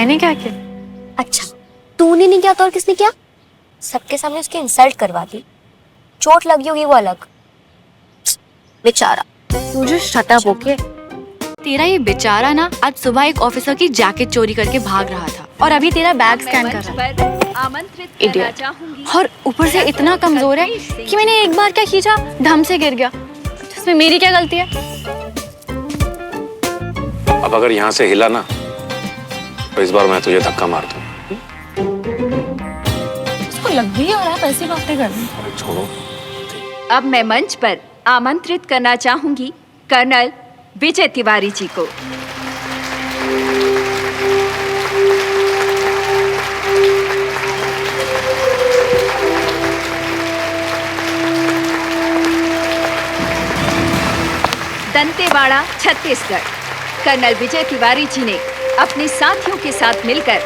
मैंने क्या किया? अच्छा, तूने नहीं किया तो और किसने किया? सबके सामने उसकी इंसल्ट करवा दी। चोट लगी होगी वो अलग। बेचारा। तू जो शट अप, ओके? तेरा ये बेचारा ना आज सुबह एक ऑफिसर की जैकेट चोरी करके भाग रहा था और अभी तेरा बैग स्कैन कर रहा है। इडियट। और ऊपर से इतना कमजोर है कि मैंने एक बार क्या खींचा, धम से गिर गया। इसमें मेरी क्या गलती है? अब अगर यहाँ से हिला ना तो इस बार मैं तुझे धक्का मार दूं। उसको लग भी आ रहा है ऐसी बातें करनी। छोड़ो। अब मैं मंच पर आमंत्रित करना चाहूंगी कर्नल विजय तिवारी जी को। दंतेवाड़ा, छत्तीसगढ़। कर्नल विजय तिवारी जी ने अपने साथियों के साथ मिलकर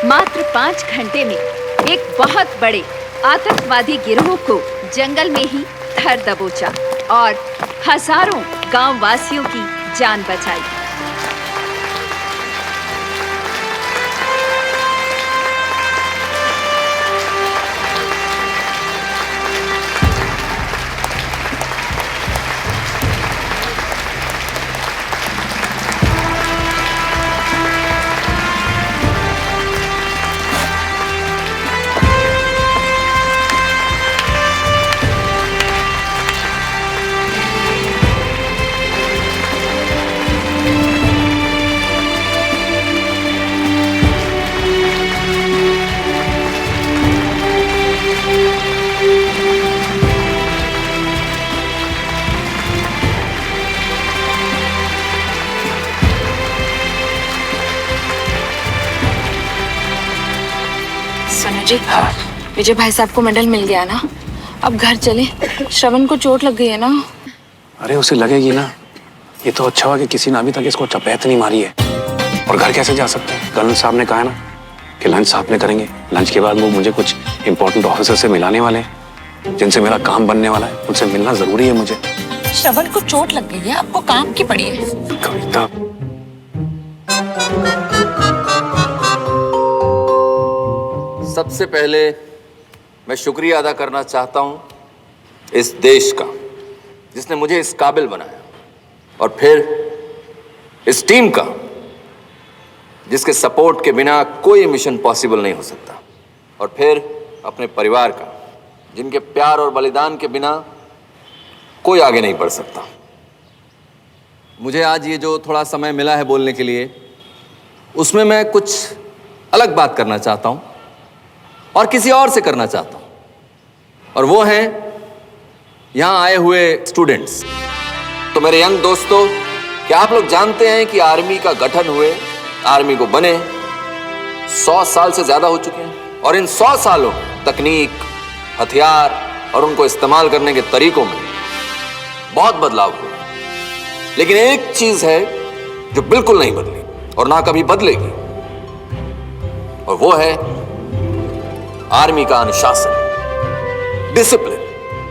मात्र 5 घंटे में एक बहुत बड़े आतंकवादी गिरोह को जंगल में ही धर दबोचा और हजारों गांव वासियों की जान बचाई। सोनू जी, विजय भाई साहब को मेडल मिल गया ना, अब घर चले। श्रवण को चोट लग गई है ना। अरे उसे लगेगी ना। ये तो अच्छा हुआ कि किसी ने अभी तक इसको चपेट नहीं मारी है। और घर कैसे जा सकते हैं? कर्नल साहब ने कहा है ना कि लंच साथ में करेंगे। लंच के बाद वो मुझे कुछ इंपॉर्टेंट ऑफिसर से मिलाने वाले हैं जिनसे मेरा काम बनने वाला है। उनसे मिलना जरूरी है मुझे। श्रवण को चोट लग गई है, आपको काम की पड़ी है। कविता, सबसे पहले मैं शुक्रिया अदा करना चाहता हूं इस देश का जिसने मुझे इस काबिल बनाया, और फिर इस टीम का जिसके सपोर्ट के बिना कोई मिशन पॉसिबल नहीं हो सकता, और फिर अपने परिवार का जिनके प्यार और बलिदान के बिना कोई आगे नहीं बढ़ सकता। मुझे आज ये जो थोड़ा समय मिला है बोलने के लिए, उसमें मैं कुछ अलग बात करना चाहता हूं और किसी और से करना चाहता हूं, और वो हैं यहां आए हुए स्टूडेंट्स। तो मेरे यंग दोस्तों, क्या आप लोग जानते हैं कि आर्मी का गठन हुए, आर्मी को बने 100 साल से ज्यादा हो चुके हैं, और इन 100 सालों तकनीक, हथियार और उनको इस्तेमाल करने के तरीकों में बहुत बदलाव हुआ। लेकिन एक चीज है जो बिल्कुल नहीं बदली और ना कभी बदलेगी, और वो है आर्मी का अनुशासन, डिसिप्लिन,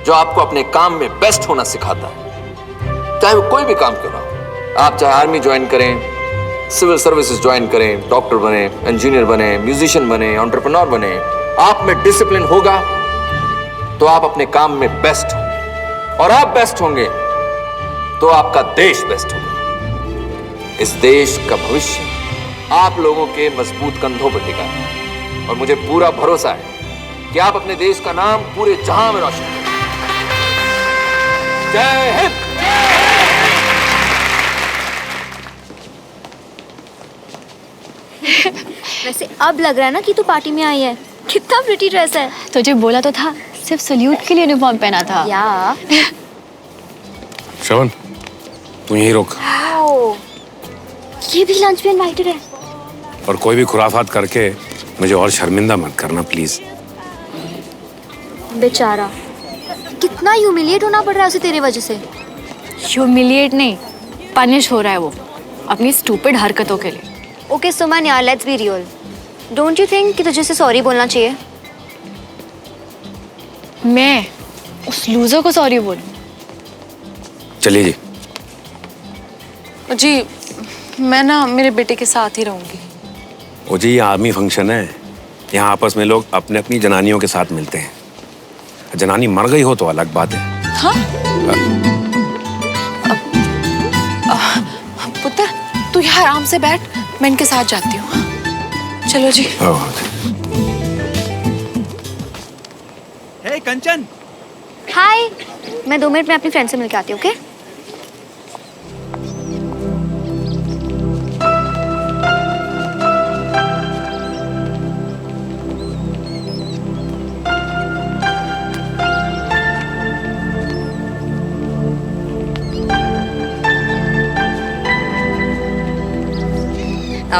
जो आपको अपने काम में बेस्ट होना सिखाता है, चाहे वो कोई भी काम क्यों ना हो। आप चाहे आर्मी ज्वाइन करें, सिविल सर्विसेज ज्वाइन करें, डॉक्टर बने, इंजीनियर बने, म्यूजिशियन बने, एंटरप्रेन्योर बने, आप में डिसिप्लिन होगा तो आप अपने काम में बेस्ट होंगे, और आप बेस्ट होंगे तो आपका देश बेस्ट होगा। इस देश का भविष्य आप लोगों के मजबूत कंधों पर टिका है, और मुझे पूरा भरोसा है कि आप अपने देश का नाम पूरे जहां में रोशन करेंगे। जय हिंद। वैसे अब लग रहा है ना कि तू पार्टी में आई है। कितना प्रिटी ड्रेस है। तुझे बोला तो था, सिर्फ सल्यूट के लिए यूनिफॉर्म पहना था। या श्रवण, तू यहीं रुक। ये भी लंच में इनवाइटेड है। और कोई भी खुराफात करके मुझे और शर्मिंदा मत करना प्लीज। बेचारा, कितना ह्यूमिलिएट होना पड़ रहा है उसे तेरे वजह से। ह्यूमिलिएट नहीं, पनिश हो रहा है वो अपनी स्टूपिड हरकतों के लिए। ओके सुमन यार, let's be real. Don't you think कि तुझे से सॉरी बोलना चाहिए? मैं उस लूजर को सॉरी बोलूं? चलिए जी। जी मैं ना मेरे बेटे के साथ ही रहूंगी। ओ जी, ये आर्मी फंक्शन है। यहाँ आपस में लोग अपने अपनी जनानियों के साथ मिलते हैं। जनानी मर गई हो तो अलग बात है। हाँ? पुत्र, तू यहाँ आराम से बैठ, मैं इनके साथ जाती हूँ। चलो जी। हे कंचन, हाय, मैं 2 मिनट में अपनी फ्रेंड से मिलके आती हूँ, okay?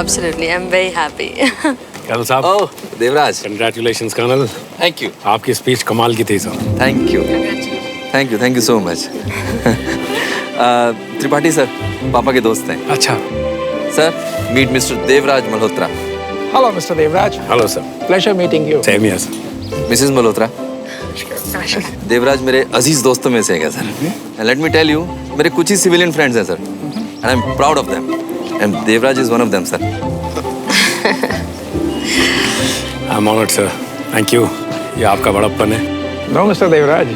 Absolutely, I'm very happy. Colonel साहब। Oh Devraj, congratulations colonel. Thank you. आपकी स्पीच कमाल की थी sir. Thank you so much. Tripathi sir पापा के दोस्त हैं। अच्छा। Sir, meet Mr Devraj Malhotra. Hello Mr Devraj. Hello sir. Pleasure meeting you. Same here sir. Mrs Malhotra, Devraj मेरे अजीज दोस्तों में से है sir. And let me tell you, मेरे कुछ ही सिविलियन फ्रेंड्स हैं sir, and I am proud of them, and Devraj is one of them sir. I am honoured sir, thank you. ये आपका बड़प्पन है। नो मिस्टर देवराज,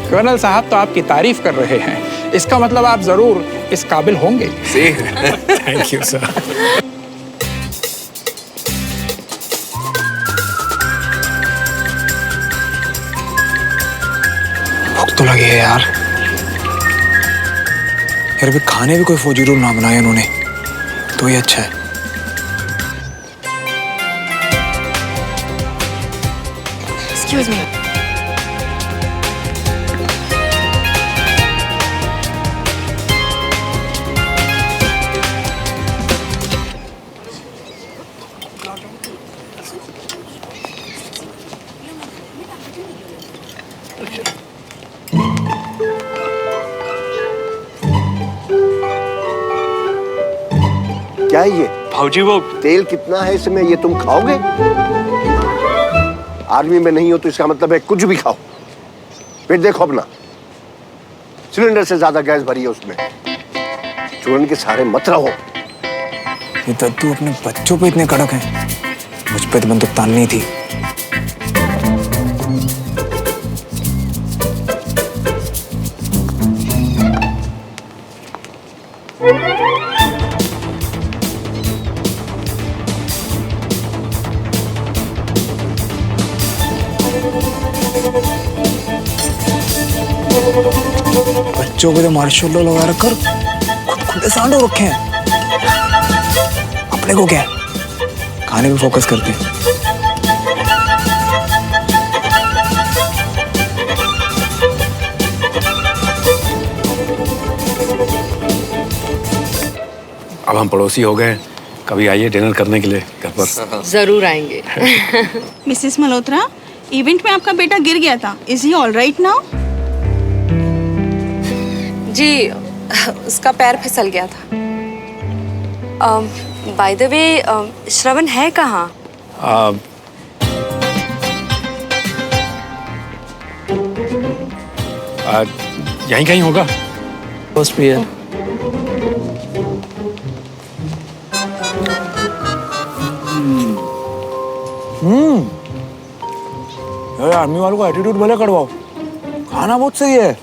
कर्नल साहब तो आपकी तारीफ कर रहे हैं, इसका मतलब आप जरूर इस काबिल होंगे। Thank you sir. भूख तो लगी है यार। यार अभी खाने भी कोई फौजी रूल ना बनाया इन्होंने, तो ये अच्छा है। Excuse me. क्या है ये? भाऊजी वो तेल कितना है इसमें, ये तुम खाओगे? आर्मी में नहीं हो तो इसका मतलब है कुछ भी खाओ। पेट देखो अपना, सिलेंडर से ज्यादा गैस भरी है उसमें। चूरन के सारे मत रहो। ये दद्दू अपने बच्चों पे इतने कड़क हैं, मुझ पे तो बंदूक ताननी थी। बच्चों को तो मार्शल लॉ लगा रखकर खुद खुले सांडो रखे हैं। अपने को क्या है, खाने पे फोकस करते हैं। अब हम पड़ोसी हो गए, कभी आइए डिनर करने के लिए घर पर। जरूर आएंगे। मिसेस मल्होत्रा, इवेंट में आपका बेटा गिर गया था। Is he all right now? जी, उसका पैर फिसल गया था। बाय द वे, श्रवण है कहाँ? यहीं कहीं होगा। बस भी है। आर्मी वालों का एटीट्यूड भले कड़वाओ, खाना बहुत सही है।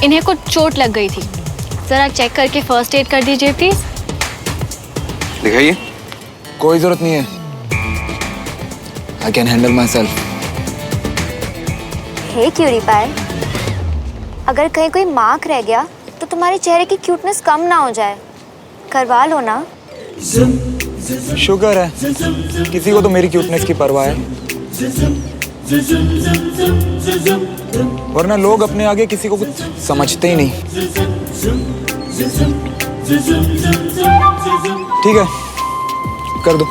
इन्हें कुछ चोट लग गई थी, जरा चेक करके फर्स्ट एड कर दीजिए प्लीज। दिखाइए। कोई जरूरत नहीं है, I can handle myself. Hey cutie pie, अगर कहीं कोई मार्क रह गया तो तुम्हारे चेहरे की क्यूटनेस कम ना हो जाए, करवा लो ना। शुक्र है किसी को तो मेरी क्यूटनेस की परवाह है। वरना लोग अपने आगे किसी को कुछ समझते ही नहीं। ठीक है, कर दो।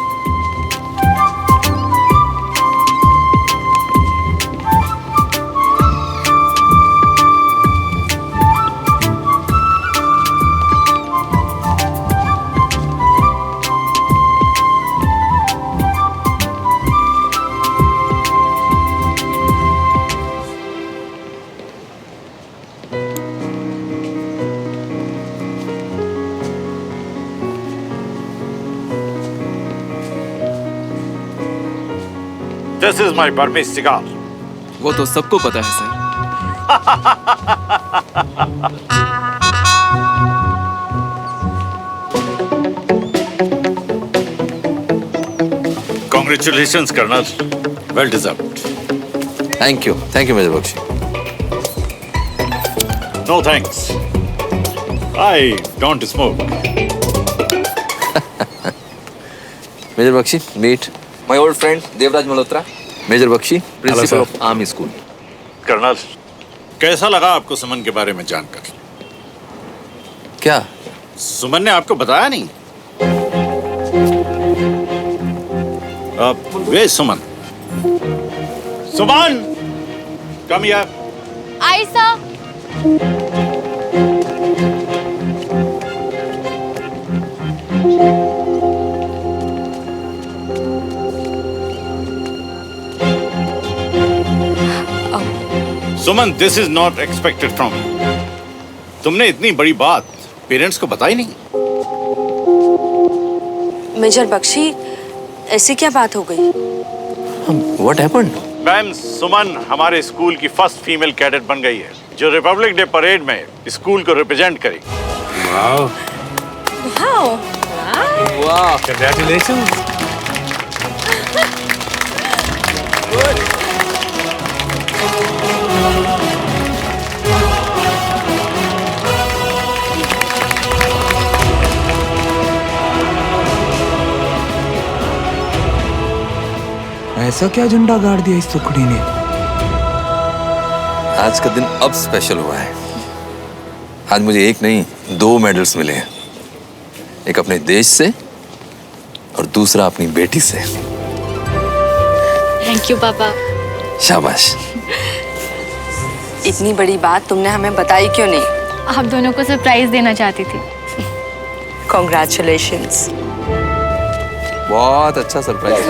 This is my Burmese cigar. वो तो सबको पता है sir. Congratulations, Colonel. Well deserved. Thank you Major Bakshi. No thanks. I don't smoke. Major Bakshi, meet my old friend Devraj Malhotra. Major Bakshi, principal of army school. Colonel, कैसा लगा आपको सुमन के बारे में जानकर? क्या सुमन ने आपको बताया नहीं? वे Suman, Suman, come here. Ayesha. Suman, this is not expected from you. तुमने इतनी बड़ी बात पेरेंट्स को बताई नहीं। मेजर बख्शी, ऐसी क्या बात हो गई? What happened? मैम, सुमन हमारे स्कूल की फर्स्ट फीमेल कैडेट बन गई है, जो रिपब्लिक डे परेड में स्कूल को रिप्रेजेंट करेगी। वाह। वाह, कांग्रेचुलेशंस। ऐसा क्या झंडा गाड़ दिया इस टुकड़ी ने? आज का दिन अब स्पेशल हुआ है। आज मुझे एक नहीं 2 मेडल्स मिले हैं, एक अपने देश से और दूसरा अपनी बेटी से। थैंक यू पापा। शाबाश। इतनी बड़ी बात तुमने हमें बताई क्यों नहीं? आप दोनों को सरप्राइज देना चाहती थी। कॉन्ग्रेचुलेशंस। बहुत अच्छा सरप्राइज।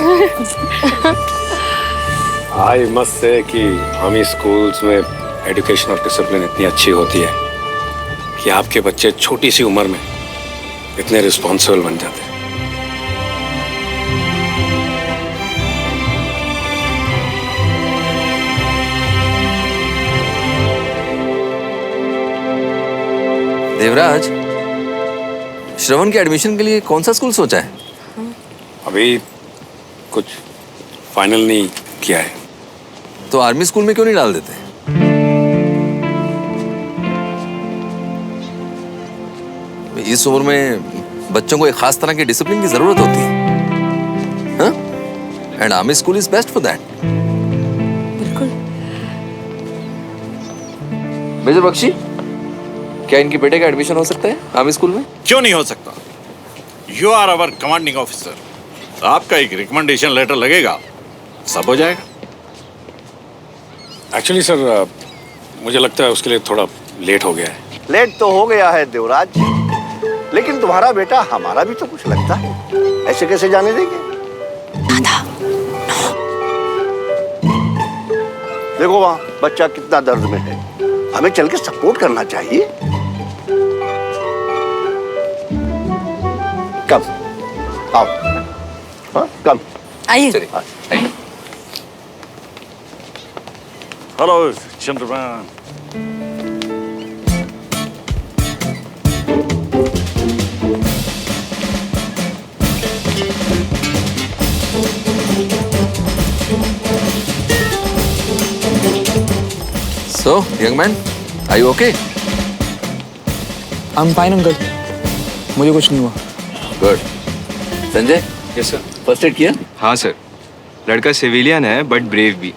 आई मस्ट से कि आर्मी स्कूल्स में एजुकेशन और डिसिप्लिन इतनी अच्छी होती है कि आपके बच्चे छोटी सी उम्र में इतने रिस्पॉन्सिबल बन जाते हैं। देवराज, श्रवण के एडमिशन के लिए कौन सा स्कूल सोचा है? अभी कुछ फाइनल नहीं किया है। तो आर्मी स्कूल में क्यों नहीं डाल देते? इस उम्र में बच्चों को एक खास तरह की डिसिप्लिन की जरूरत होती है, and army school is best for that. बिल्कुल। मेजर बख्शी, क्या इनके बेटे का एडमिशन हो सकता है आर्मी स्कूल में? क्यों नहीं हो सकता? You are our commanding officer. आपका एक रिकमेंडेशन लेटर लगेगा, सब हो जाएगा। एक्चुअली सर, मुझे लगता है उसके लिए थोड़ा लेट हो गया है। लेट तो हो गया है देवराज, लेकिन तुम्हारा बेटा हमारा भी तो कुछ लगता है, ऐसे कैसे जाने देंगे? देखो वहां बच्चा कितना दर्द में है, हमें चल के सपोर्ट करना चाहिए। कम आओ, हाँ कम आइए। Hello Chandraman. So, young man, are you okay? I'm fine uncle, मुझे कुछ नहीं हुआ। Good. Sanjay? Yes sir. First aid किया? हाँ सर, लड़का सिविलियन है बट ब्रेव भी।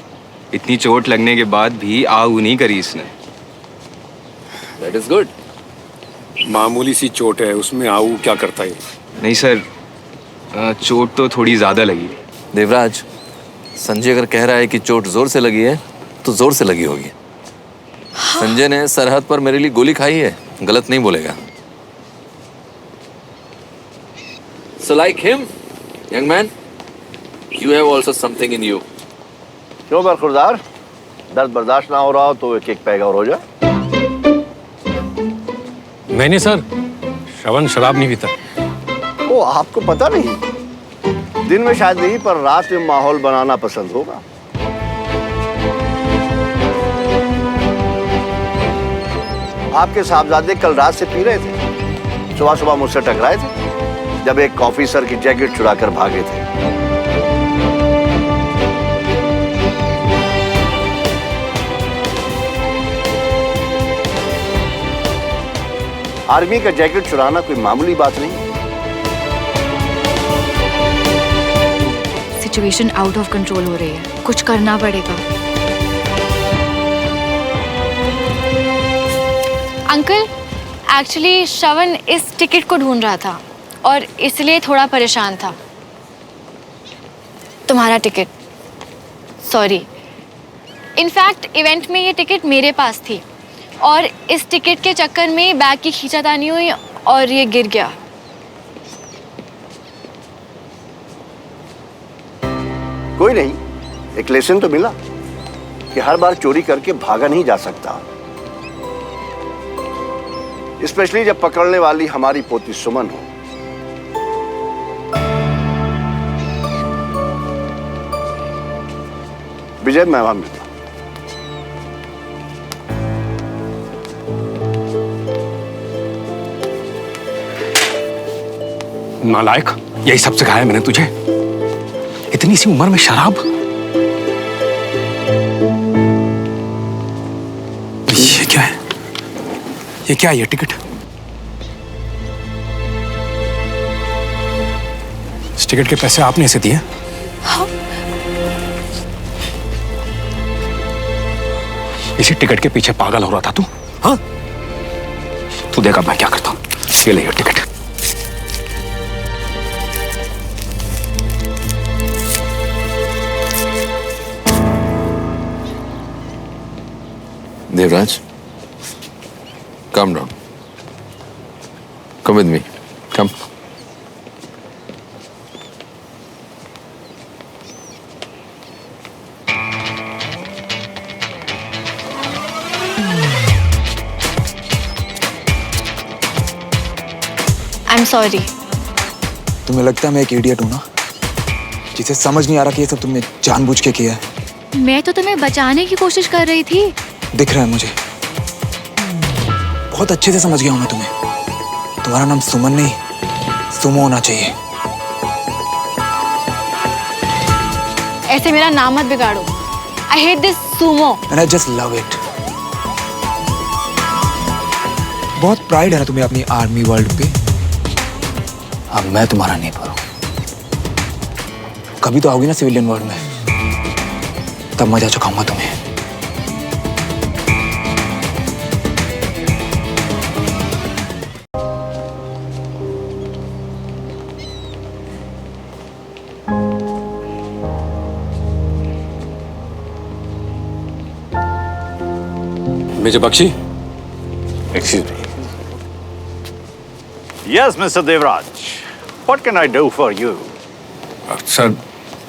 इतनी चोट लगने के बाद भी आऊ नहीं करी इसने। That is good. मामूली सी चोट है, उसमें आऊ क्या करता है? नहीं सर, चोट तो थोड़ी ज्यादा लगी। देवराज, संजय अगर कह रहा है कि चोट जोर से लगी है तो जोर से लगी होगी। संजय ने सरहद पर मेरे लिए गोली खाई है, गलत नहीं बोलेगा। So like him, young man, you have also something in you. क्यों बरखुरदार, दर्द बर्दाश्त ना हो रहा हो तो एक एक पैग और हो जाए। नहीं सर, श्रवण शराब नहीं पीता। ओ, आपको पता नहीं? दिन में शायद नहीं, पर रात में माहौल बनाना पसंद होगा। आपके साहबजादे कल रात से पी रहे थे, सुबह सुबह मुझसे टकराए थे जब एक ऑफिसर की जैकेट चुराकर भागे थे। आर्मी का जैकेट चुराना कोई मामूली बात नहीं। सिचुएशन आउट ऑफ कंट्रोल हो रही है, कुछ करना पड़ेगा। अंकल, एक्चुअली श्रवण इस टिकट को ढूंढ रहा था और इसलिए थोड़ा परेशान था। तुम्हारा टिकट, सॉरी। इनफैक्ट इवेंट में ये टिकट मेरे पास थी और इस टिकट के चक्कर में बैग की खींचातानी हुई और ये गिर गया। कोई नहीं, एक लेसन तो मिला कि हर बार चोरी करके भागा नहीं जा सकता, स्पेशली जब पकड़ने वाली हमारी पोती सुमन हो। विजय, मैं वहां मिलता। नालायक, यही सब सिखाया मैंने तुझे? इतनी सी उम्र में शराब? ये क्या है? ये क्या है? ये टिकट? इस टिकट के पैसे आपने इसे दिए? हाँ। इसी टिकट के पीछे पागल हो रहा था तू? हाँ? तू देखा मैं क्या करता हूं। ये ले ये ticket. Devraj, calm down. Come with me. Come. I'm sorry. तुम्हें लगता है मैं एक इडियट हूं ना, जिसे समझ नहीं आ रहा कि ये सब तुमने जानबूझ के किया है। मैं तो तुम्हें बचाने की कोशिश कर रही थी। दिख रहा है मुझे, बहुत अच्छे से समझ गया हूं मैं तुम्हें। तुम्हारा नाम सुमन नहीं, सुमो होना चाहिए। ऐसे मेरा नाम मत बिगाड़ो। I hate this sumo. And I just love it. बहुत प्राइड है ना तुम्हें अपनी आर्मी वर्ल्ड पे। अब मैं तुम्हारा नहीं पर हूं। कभी तो आओगी ना सिविलियन वर्ल्ड में, तब मजा चुकाऊंगा तुम्हें। Major Bakshi, excuse me. Yes, Mr. Devraj. What can I do for you? Sir,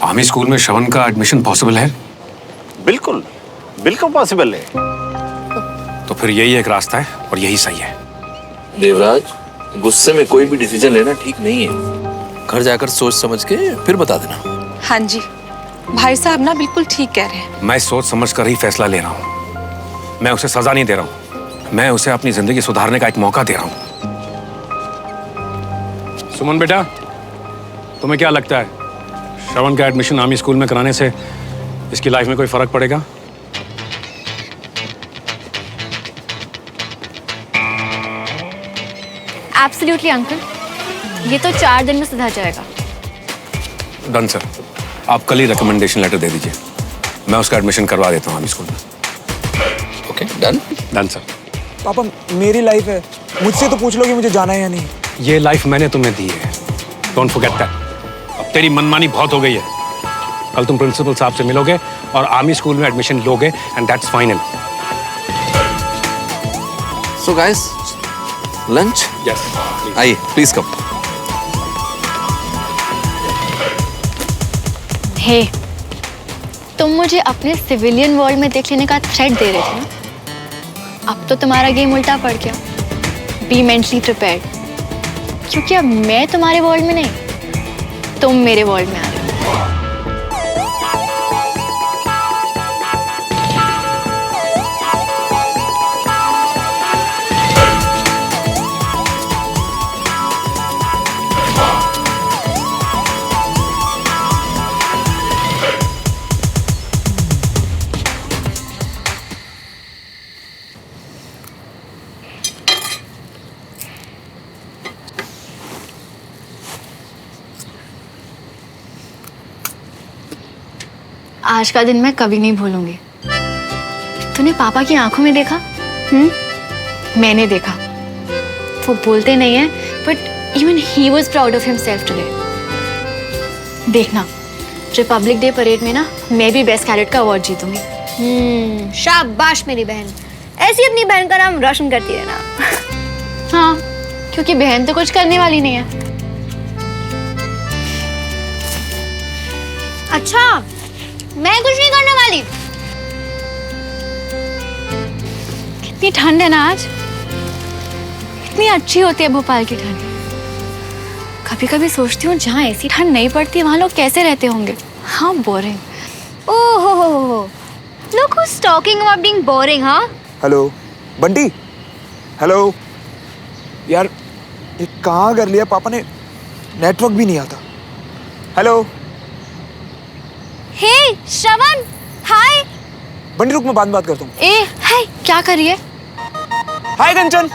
army school में श्रवण का एडमिशन पॉसिबल है? बिल्कुल, बिल्कुल पॉसिबल है। तो फिर यही एक रास्ता है और यही सही है। देवराज, गुस्से में कोई भी डिसीजन लेना ठीक नहीं है। घर जाकर सोच समझ के फिर बता देना। हाँ जी, भाई साहब ना बिल्कुल ठीक कह रहे हैं। मैं सोच समझ कर ही फैसला ले रहा हूँ। मैं उसे सजा नहीं दे रहा हूँ, मैं उसे अपनी जिंदगी सुधारने का एक मौका दे रहा हूँ। सुमन बेटा, तुम्हें क्या लगता है श्रवण का एडमिशन आर्मी स्कूल में कराने से इसकी लाइफ में कोई फर्क पड़ेगा? एब्सोल्युटली अंकल, ये तो 4 दिन में सुधर जाएगा। डन सर, आप कल ही रिकमेंडेशन लेटर दे दीजिए। मैं उसका एडमिशन करवा देता हूँ आर्मी स्कूल में। Okay, done. Done sir. पापा मेरी लाइफ है, मुझसे तो पूछ लो कि मुझे जाना है या नहीं। ये लाइफ मैंने तुम्हें दी है, डोंट फॉरगेट दैट। अब तेरी मनमानी बहुत हो गई है। कल तुम प्रिंसिपल साहब से मिलोगे और आर्मी स्कूल में एडमिशन लोगे, and that's final. So guys, lunch? Yes, आइए, प्लीज कम। हे, तुम मुझे अपने सिविलियन वर्ल्ड में देख लेने का थ्रेट दे रहे थे ना? अब तो तुम्हारा गेम उल्टा पड़ गया। बी मेंटली प्रिपेयर्ड, क्योंकि अब मैं तुम्हारे वर्ल्ड में नहीं, तुम मेरे वर्ल्ड में आ रहे हो। आज का दिन मैं कभी नहीं भूलूंगी। तूने पापा की आंखों में देखा? मैंने देखा। वो बोलते नहीं है, but even he was proud of himself today. देखना, रिपब्लिक डे परेड में ना मैं भी बेस्ट कैडेट का अवार्ड जीतूंगी। शाबाश मेरी बहन, ऐसी अपनी बहन का नाम रोशन करती रहना। हाँ, क्योंकि बहन तो कुछ करने वाली नहीं है। अच्छा, मैं कुछ नहीं करने वाली। कितनी ठंड है ना आज। इतनी अच्छी होती है भोपाल की ठंड। कभी कभी सोचती हूँ जहाँ ऐसी ठंड नहीं पड़ती वहाँ लोग कैसे रहते होंगे। हाँ, बोरिंग। ओहो, look who's talking about being boring, हाँ? Hello Bunty, hello. यार ये कहाँ कर लिया पापा ने, नेटवर्क भी नहीं आता। हेलो। हे श्रवण, हाय। बंटी रुक, मैं बात करता हूँ। ए, हाय, क्या कर रही है? हाय कंचन।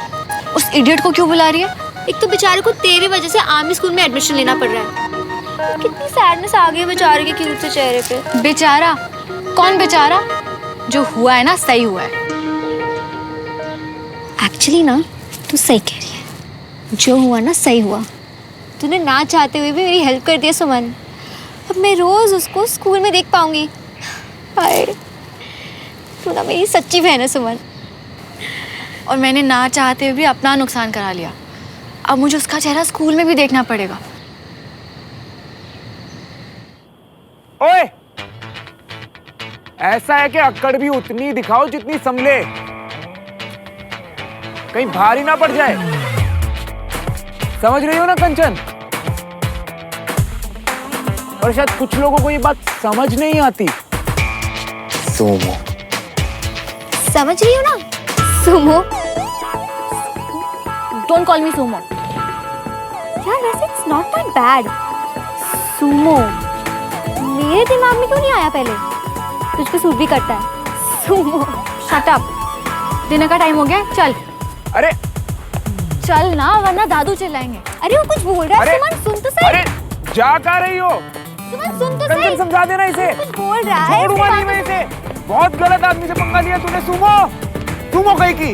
उस इडियट को क्यों बुला रही है? एक तो बेचारे को तेरी वजह से आर्मी स्कूल में एडमिशन लेना पड़ रहा है। कितनी सैडनेस आ गई है बेचारे के क्यूट से चेहरे पे। बेचारा? कौन बेचारा? जो हुआ है ना, सही हुआ है। एक्चुअली ना, तू सही कह रही है। जो हुआ ना, सही हुआ। तूने ना चाहते हुए भी मेरी हेल्प कर दी है सुमन। अब मैं रोज उसको स्कूल में देख पाऊंगी। हाय, तू ना मेरी सच्ची बहन है सुमन। और मैंने ना चाहते हुए भी अपना नुकसान करा लिया। अब मुझे उसका चेहरा स्कूल में भी देखना पड़ेगा। ओए, ऐसा है कि अक्कड़ भी उतनी दिखाओ जितनी संभले, कहीं भारी ना पड़ जाए। समझ रही हो ना कंचन? और शायद कुछ लोगों को ये बात समझ नहीं आती। सोमो, समझ रही हो ना? Sumo. Don't call me Sumo. यार वैसे it's not that bad. Sumo मेरे दिमाग में क्यों नहीं आया पहले? तुझ पे सूट भी करता है। सुमो। Shut up. डिनर का टाइम हो गया, चल। अरे चल ना, वरना दादू चिल्लाएंगे। अरे वो कुछ बोल रहा है। सुमन सुन तो सही। अरे जा कहाँ रही हो? सुमन सुन तो कंचन सही। समझा देना इसे। कुछ बोल रहा है। छोड़ूंगा नहीं मैं इसे। बहुत गलत आदमी से पंगा लिया तूने। सुमो, सुमो कहीं की।